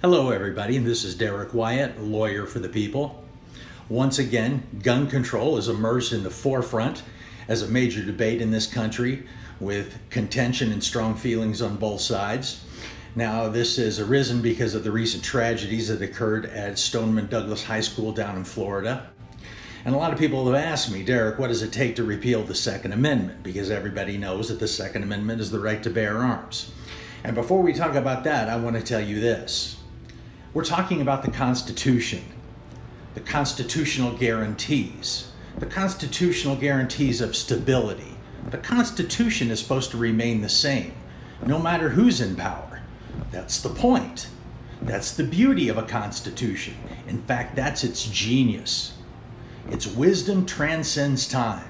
Hello everybody, this is Derek Wyatt, lawyer for the people. Once again, gun control has emerged in the forefront as a major debate in this country with contention and strong feelings on both sides. Now, this has arisen because of the recent tragedies that occurred at Stoneman Douglas High School down in Florida. And a lot of people have asked me, Derek, what does it take to repeal the Second Amendment? Because everybody knows that the Second Amendment is the right to bear arms. And before we talk about that, I want to tell you this. We're talking about the Constitution, the constitutional guarantees of stability. The Constitution is supposed to remain the same, no matter who's in power. That's the point. That's the beauty of a Constitution. In fact, that's its genius. Its wisdom transcends time.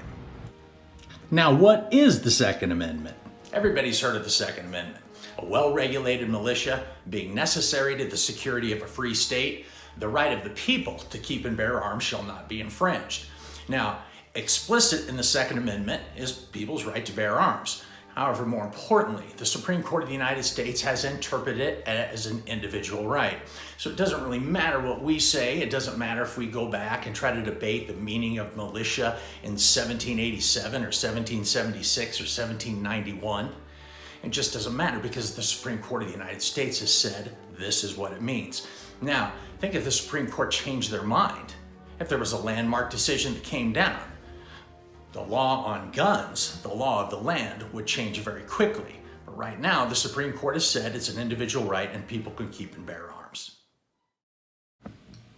Now, what is the Second Amendment? Everybody's heard of the Second Amendment. A well-regulated militia being necessary to the security of a free state, the right of the people to keep and bear arms shall not be infringed. Now, explicit in the Second Amendment is people's right to bear arms. However, more importantly, the Supreme Court of the United States has interpreted it as an individual right. So it doesn't really matter what we say. It doesn't matter if we go back and try to debate the meaning of militia in 1787 or 1776 or 1791. It just doesn't matter because the Supreme Court of the United States has said this is what it means. Now, think if the Supreme Court changed their mind, if there was a landmark decision that came down, the law on guns, the law of the land, would change very quickly. But right now, the Supreme Court has said it's an individual right and people can keep and bear arms.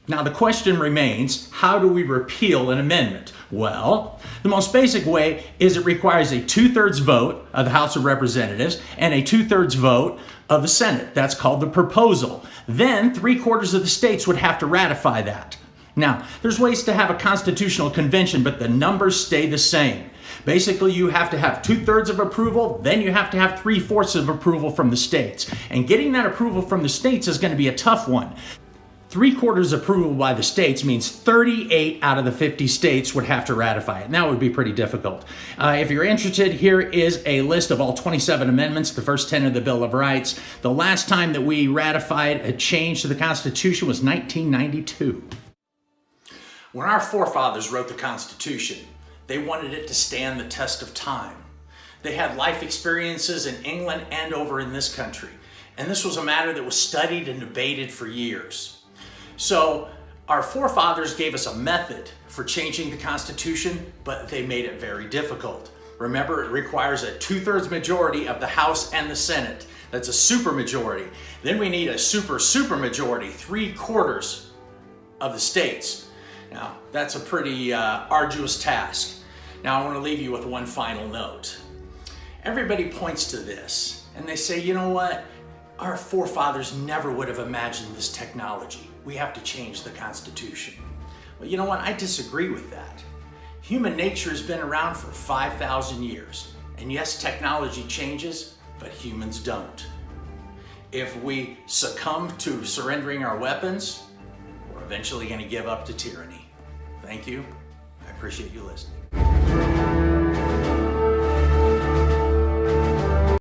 Now the question remains, how do we repeal an amendment? Well, the most basic way is it requires a 2/3 vote of the House of Representatives and a 2/3 vote of the Senate. That's called the proposal. Then 3/4 of the states would have to ratify that. Now, there's ways to have a constitutional convention, but the numbers stay the same. Basically, you have to have 2/3 of approval, then you have to have 3/4 of approval from the states. And getting that approval from the states is going to be a tough one. 3/4 approval by the states means 38 out of the 50 states would have to ratify it. And that would be pretty difficult. If you're interested, here is a list of all 27 amendments, the first 10 of the Bill of Rights. The last time that we ratified a change to the Constitution was 1992. When our forefathers wrote the Constitution, they wanted it to stand the test of time. They had life experiences in England and over in this country. And this was a matter that was studied and debated for years. So our forefathers gave us a method for changing the Constitution, but they made it very difficult. Remember, it requires a 2/3 majority of the House and the Senate. That's a supermajority. Then we need a supermajority, 3/4 of the states. Now, that's a pretty arduous task. Now, I want to leave you with one final note. Everybody points to this, and they say, you know what? Our forefathers never would have imagined this technology. We have to change the Constitution. Well, you know what? I disagree with that. Human nature has been around for 5,000 years. And yes, technology changes, but humans don't. If we succumb to surrendering our weapons, we're eventually going to give up to tyranny. Thank you. I appreciate you listening.